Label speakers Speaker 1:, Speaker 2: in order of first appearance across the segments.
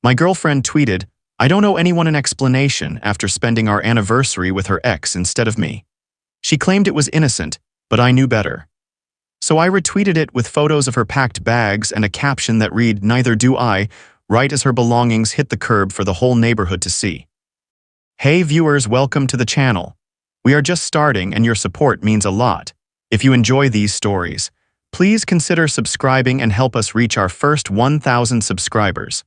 Speaker 1: My girlfriend tweeted, "I don't owe anyone an explanation," after spending our anniversary with her ex instead of me. She claimed it was innocent, but I knew better. So I retweeted it with photos of her packed bags and a caption that read, "Neither do I," right as her belongings hit the curb for the whole neighborhood to see. Hey viewers, welcome to the channel. We are just starting and your support means a lot. If you enjoy these stories, please consider subscribing and help us reach our first 1,000 subscribers.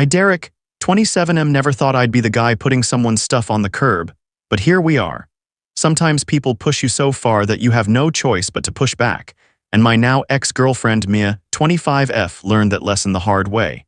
Speaker 1: Derek, 27M, never thought I'd be the guy putting someone's stuff on the curb, but here we are. Sometimes people push you so far that you have no choice but to push back, and my now ex-girlfriend Mia, 25F, learned that lesson the hard way.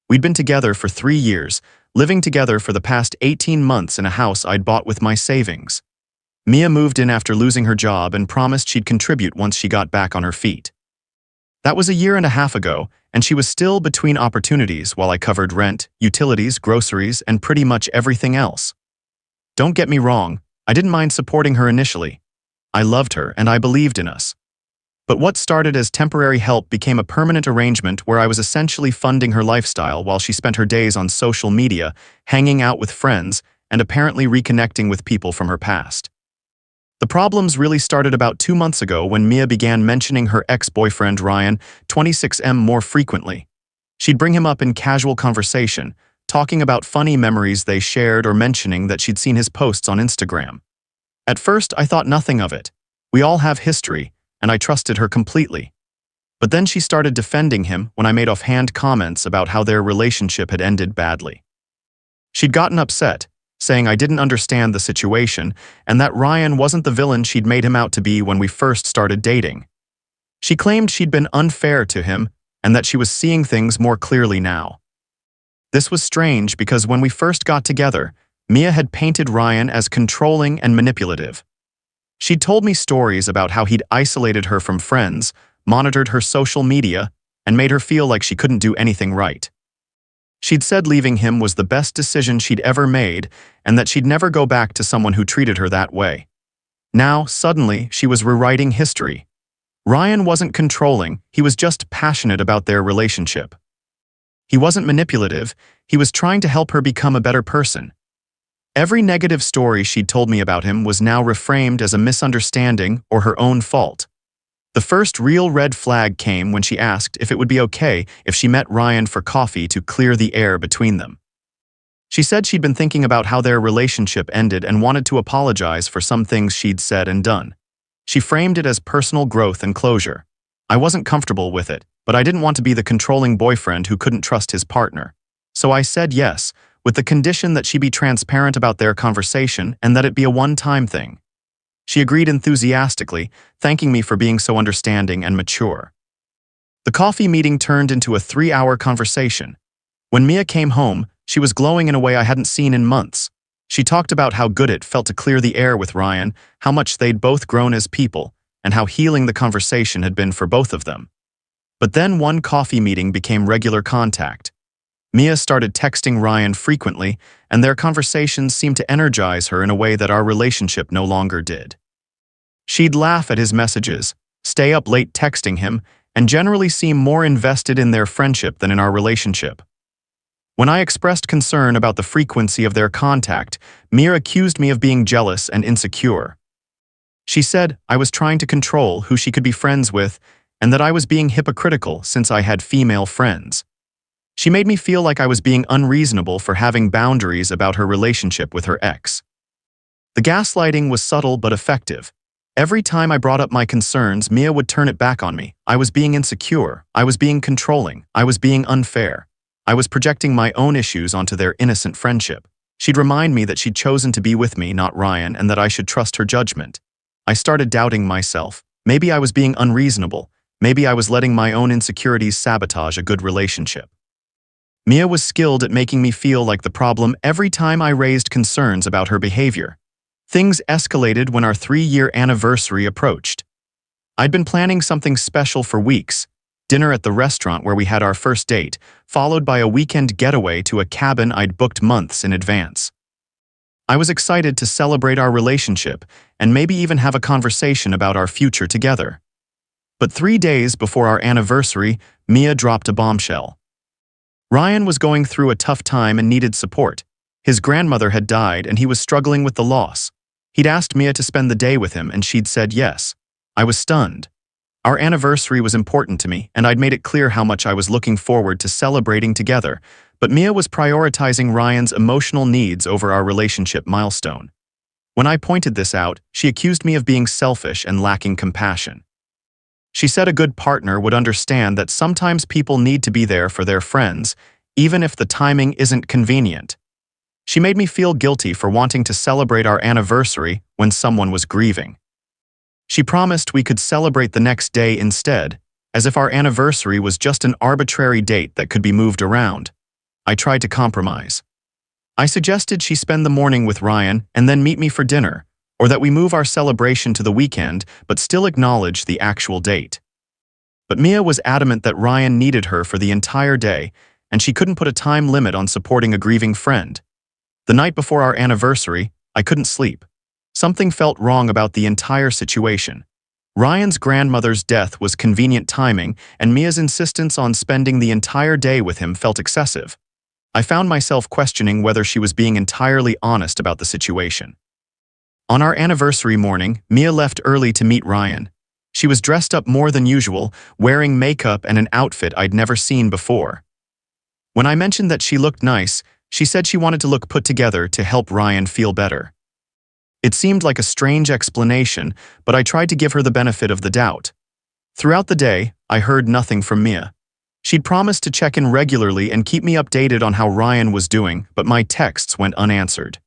Speaker 1: We'd been together for 3 years, living together for the past 18 months in a house I'd bought with my savings. Mia moved in after losing her job and promised she'd contribute once she got back on her feet. That was a year and a half ago, and she was still between opportunities while I covered rent, utilities, groceries, and pretty much everything else. Don't get me wrong, I didn't mind supporting her initially. I loved her and I believed in us. But what started as temporary help became a permanent arrangement where I was essentially funding her lifestyle while she spent her days on social media, hanging out with friends, and apparently reconnecting with people from her past. The problems really started about 2 months ago when Mia began mentioning her ex-boyfriend Ryan, 26M, more frequently. She'd bring him up in casual conversation, talking about funny memories they shared or mentioning that she'd seen his posts on Instagram. At first, I thought nothing of it. We all have history, and I trusted her completely. But then she started defending him when I made offhand comments about how their relationship had ended badly. She'd gotten upset, saying I didn't understand the situation and that Ryan wasn't the villain she'd made him out to be when we first started dating. She claimed she'd been unfair to him and that she was seeing things more clearly now. This was strange because when we first got together, Mia had painted Ryan as controlling and manipulative. She'd told me stories about how he'd isolated her from friends, monitored her social media, and made her feel like she couldn't do anything right. She'd said leaving him was the best decision she'd ever made and that she'd never go back to someone who treated her that way. Now, suddenly, she was rewriting history. Ryan wasn't controlling, he was just passionate about their relationship. He wasn't manipulative, he was trying to help her become a better person. Every negative story she'd told me about him was now reframed as a misunderstanding or her own fault. The first real red flag came when she asked if it would be okay if she met Ryan for coffee to clear the air between them. She said she'd been thinking about how their relationship ended and wanted to apologize for some things she'd said and done. She framed it as personal growth and closure. I wasn't comfortable with it, but I didn't want to be the controlling boyfriend who couldn't trust his partner. So I said yes, with the condition that she be transparent about their conversation and that it be a one-time thing. She agreed enthusiastically, thanking me for being so understanding and mature. The coffee meeting turned into a 3-hour conversation. When Mia came home, she was glowing in a way I hadn't seen in months. She talked about how good it felt to clear the air with Ryan, how much they'd both grown as people, and how healing the conversation had been for both of them. But then one coffee meeting became regular contact. Mia started texting Ryan frequently, and their conversations seemed to energize her in a way that our relationship no longer did. She'd laugh at his messages, stay up late texting him, and generally seem more invested in their friendship than in our relationship. When I expressed concern about the frequency of their contact, Mia accused me of being jealous and insecure. She said I was trying to control who she could be friends with and that I was being hypocritical since I had female friends. She made me feel like I was being unreasonable for having boundaries about her relationship with her ex. The gaslighting was subtle but effective. Every time I brought up my concerns, Mia would turn it back on me. I was being insecure, I was being controlling, I was being unfair. I was projecting my own issues onto their innocent friendship. She'd remind me that she'd chosen to be with me, not Ryan, and that I should trust her judgment. I started doubting myself. Maybe I was being unreasonable. Maybe I was letting my own insecurities sabotage a good relationship. Mia was skilled at making me feel like the problem every time I raised concerns about her behavior. Things escalated when our 3-year anniversary approached. I'd been planning something special for weeks, dinner at the restaurant where we had our first date, followed by a weekend getaway to a cabin I'd booked months in advance. I was excited to celebrate our relationship and maybe even have a conversation about our future together. But 3 days before our anniversary, Mia dropped a bombshell. Ryan was going through a tough time and needed support. His grandmother had died and he was struggling with the loss. He'd asked Mia to spend the day with him and she'd said yes. I was stunned. Our anniversary was important to me and I'd made it clear how much I was looking forward to celebrating together, but Mia was prioritizing Ryan's emotional needs over our relationship milestone. When I pointed this out, she accused me of being selfish and lacking compassion. She said a good partner would understand that sometimes people need to be there for their friends, even if the timing isn't convenient. She made me feel guilty for wanting to celebrate our anniversary when someone was grieving. She promised we could celebrate the next day instead, as if our anniversary was just an arbitrary date that could be moved around. I tried to compromise. I suggested she spend the morning with Ryan and then meet me for dinner, or that we move our celebration to the weekend but still acknowledge the actual date. But Mia was adamant that Ryan needed her for the entire day, and she couldn't put a time limit on supporting a grieving friend. The night before our anniversary, I couldn't sleep. Something felt wrong about the entire situation. Ryan's grandmother's death was convenient timing, and Mia's insistence on spending the entire day with him felt excessive. I found myself questioning whether she was being entirely honest about the situation. On our anniversary morning, Mia left early to meet Ryan. She was dressed up more than usual, wearing makeup and an outfit I'd never seen before. When I mentioned that she looked nice, she said she wanted to look put together to help Ryan feel better. It seemed like a strange explanation, but I tried to give her the benefit of the doubt. Throughout the day, I heard nothing from Mia. She'd promised to check in regularly and keep me updated on how Ryan was doing, but my texts went unanswered.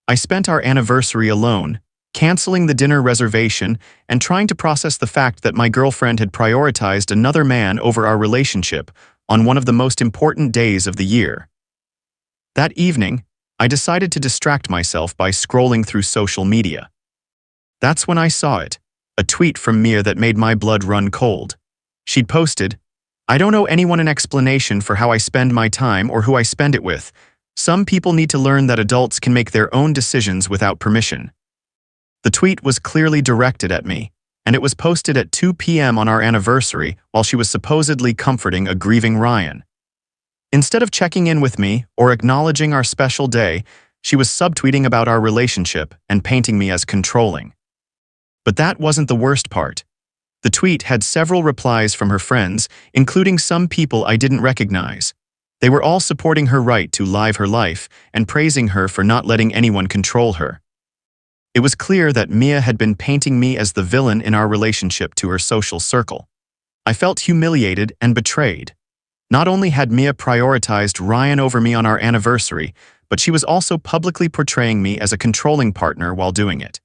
Speaker 1: I spent our anniversary alone, canceling the dinner reservation and trying to process the fact that my girlfriend had prioritized another man over our relationship on one of the most important days of the year. That evening, I decided to distract myself by scrolling through social media. That's when I saw it, a tweet from Mia that made my blood run cold. She'd posted, "I don't owe anyone an explanation for how I spend my time or who I spend it with. Some people need to learn that adults can make their own decisions without permission." The tweet was clearly directed at me, and it was posted at 2 p.m. on our anniversary while she was supposedly comforting a grieving Ryan. Instead of checking in with me or acknowledging our special day, she was subtweeting about our relationship and painting me as controlling. But that wasn't the worst part. The tweet had several replies from her friends, including some people I didn't recognize. They were all supporting her right to live her life and praising her for not letting anyone control her. It was clear that Mia had been painting me as the villain in our relationship to her social circle. I felt humiliated and betrayed. Not only had Mia prioritized Ryan over me on our anniversary, but she was also publicly portraying me as a controlling partner while doing it.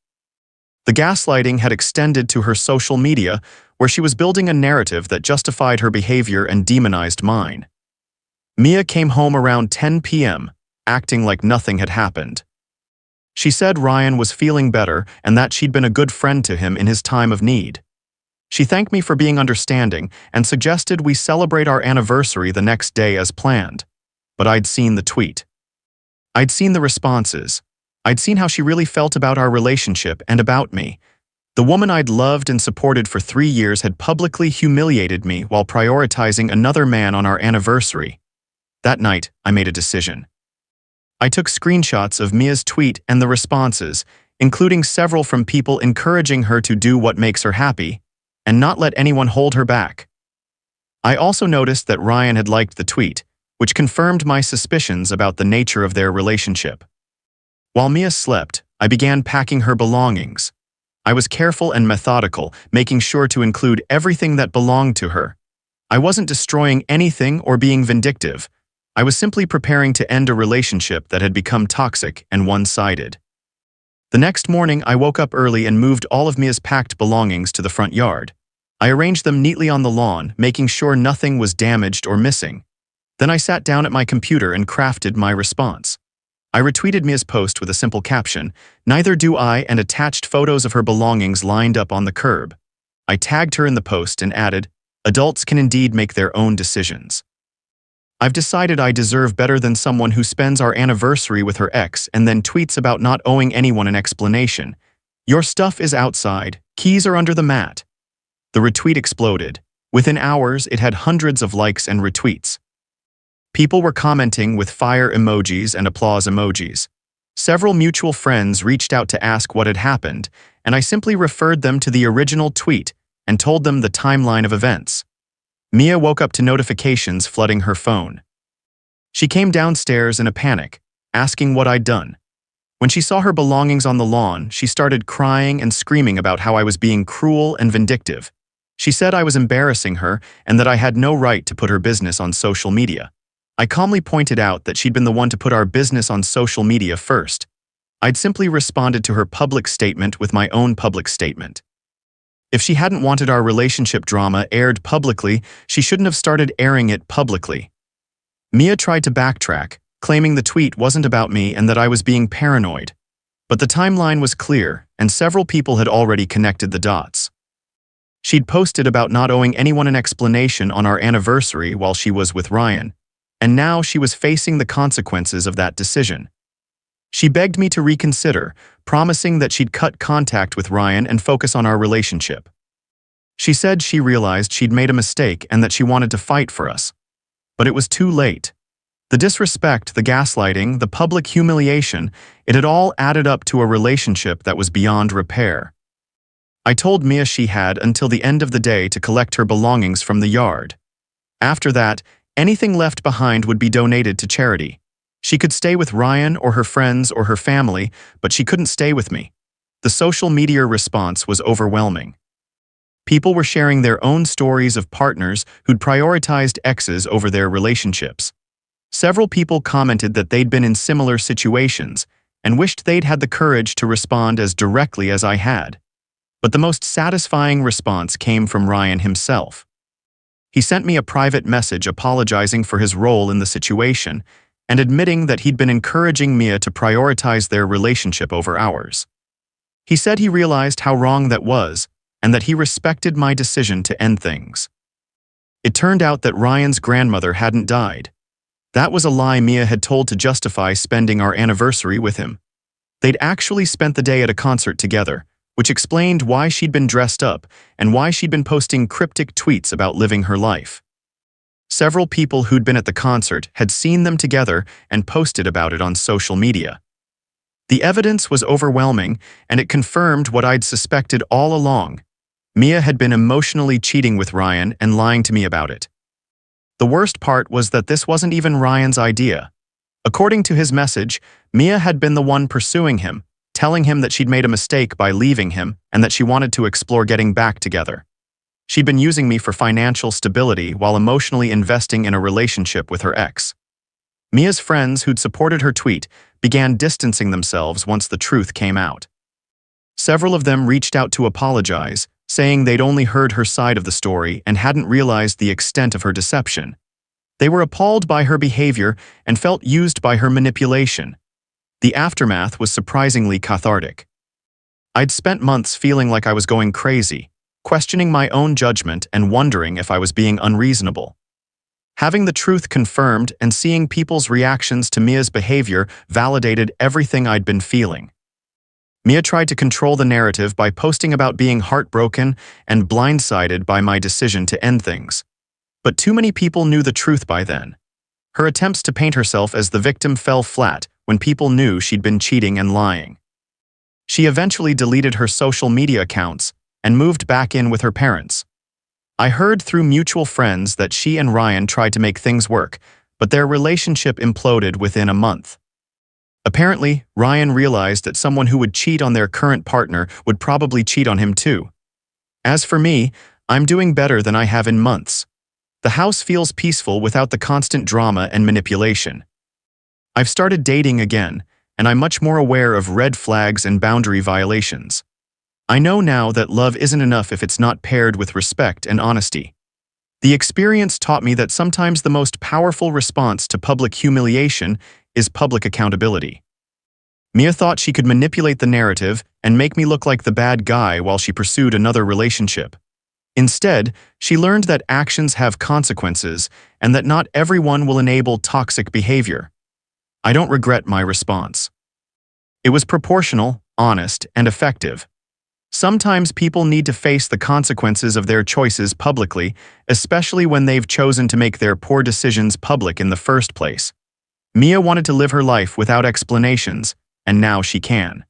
Speaker 1: The gaslighting had extended to her social media, where she was building a narrative that justified her behavior and demonized mine. Mia came home around 10 p.m., acting like nothing had happened. She said Ryan was feeling better and that she'd been a good friend to him in his time of need. She thanked me for being understanding and suggested we celebrate our anniversary the next day as planned. But I'd seen the tweet. I'd seen the responses. I'd seen how she really felt about our relationship and about me. The woman I'd loved and supported for 3 years had publicly humiliated me while prioritizing another man on our anniversary. That night, I made a decision. I took screenshots of Mia's tweet and the responses, including several from people encouraging her to do what makes her happy, and not let anyone hold her back. I also noticed that Ryan had liked the tweet, which confirmed my suspicions about the nature of their relationship. While Mia slept, I began packing her belongings. I was careful and methodical, making sure to include everything that belonged to her. I wasn't destroying anything or being vindictive. I was simply preparing to end a relationship that had become toxic and one-sided. The next morning, I woke up early and moved all of Mia's packed belongings to the front yard. I arranged them neatly on the lawn, making sure nothing was damaged or missing. Then I sat down at my computer and crafted my response. I retweeted Mia's post with a simple caption, "Neither do I," and attached photos of her belongings lined up on the curb. I tagged her in the post and added, "Adults can indeed make their own decisions." I've decided I deserve better than someone who spends our anniversary with her ex and then tweets about not owing anyone an explanation. "Your stuff is outside. Keys are under the mat." The retweet exploded. Within hours, it had hundreds of likes and retweets. People were commenting with fire emojis and applause emojis. Several mutual friends reached out to ask what had happened, and I simply referred them to the original tweet and told them the timeline of events. Mia woke up to notifications flooding her phone. She came downstairs in a panic, asking what I'd done. When she saw her belongings on the lawn, she started crying and screaming about how I was being cruel and vindictive. She said I was embarrassing her and that I had no right to put her business on social media. I calmly pointed out that she'd been the one to put our business on social media first. I'd simply responded to her public statement with my own public statement. If she hadn't wanted our relationship drama aired publicly, she shouldn't have started airing it publicly. Mia tried to backtrack, claiming the tweet wasn't about me and that I was being paranoid. But the timeline was clear, and several people had already connected the dots. She'd posted about not owing anyone an explanation on our anniversary while she was with Ryan, and now she was facing the consequences of that decision. She begged me to reconsider, promising that she'd cut contact with Ryan and focus on our relationship. She said she realized she'd made a mistake and that she wanted to fight for us. But it was too late. The disrespect, the gaslighting, the public humiliation, it had all added up to a relationship that was beyond repair. I told Mia she had until the end of the day to collect her belongings from the yard. After that, anything left behind would be donated to charity. She could stay with Ryan or her friends or her family, but she couldn't stay with me. The social media response was overwhelming. People were sharing their own stories of partners who'd prioritized exes over their relationships. Several people commented that they'd been in similar situations and wished they'd had the courage to respond as directly as I had. But the most satisfying response came from Ryan himself. He sent me a private message apologizing for his role in the situation and admitting that he'd been encouraging Mia to prioritize their relationship over ours. He said he realized how wrong that was and that he respected my decision to end things. It turned out that Ryan's grandmother hadn't died. That was a lie Mia had told to justify spending our anniversary with him. They'd actually spent the day at a concert together, which explained why she'd been dressed up and why she'd been posting cryptic tweets about living her life. Several people who'd been at the concert had seen them together and posted about it on social media. The evidence was overwhelming, and it confirmed what I'd suspected all along. Mia had been emotionally cheating with Ryan and lying to me about it. The worst part was that this wasn't even Ryan's idea. According to his message, Mia had been the one pursuing him, telling him that she'd made a mistake by leaving him and that she wanted to explore getting back together. She'd been using me for financial stability while emotionally investing in a relationship with her ex. Mia's friends who'd supported her tweet began distancing themselves once the truth came out. Several of them reached out to apologize, saying they'd only heard her side of the story and hadn't realized the extent of her deception. They were appalled by her behavior and felt used by her manipulation. The aftermath was surprisingly cathartic. I'd spent months feeling like I was going crazy, questioning my own judgment and wondering if I was being unreasonable. Having the truth confirmed and seeing people's reactions to Mia's behavior validated everything I'd been feeling. Mia tried to control the narrative by posting about being heartbroken and blindsided by my decision to end things. But too many people knew the truth by then. Her attempts to paint herself as the victim fell flat when people knew she'd been cheating and lying. She eventually deleted her social media accounts and moved back in with her parents. I heard through mutual friends that she and Ryan tried to make things work, but their relationship imploded within a month. Apparently, Ryan realized that someone who would cheat on their current partner would probably cheat on him too. As for me, I'm doing better than I have in months. The house feels peaceful without the constant drama and manipulation. I've started dating again, and I'm much more aware of red flags and boundary violations. I know now that love isn't enough if it's not paired with respect and honesty. The experience taught me that sometimes the most powerful response to public humiliation is public accountability. Mia thought she could manipulate the narrative and make me look like the bad guy while she pursued another relationship. Instead, she learned that actions have consequences and that not everyone will enable toxic behavior. I don't regret my response. It was proportional, honest, and effective. Sometimes people need to face the consequences of their choices publicly, especially when they've chosen to make their poor decisions public in the first place. Mia wanted to live her life without explanations, and now she can.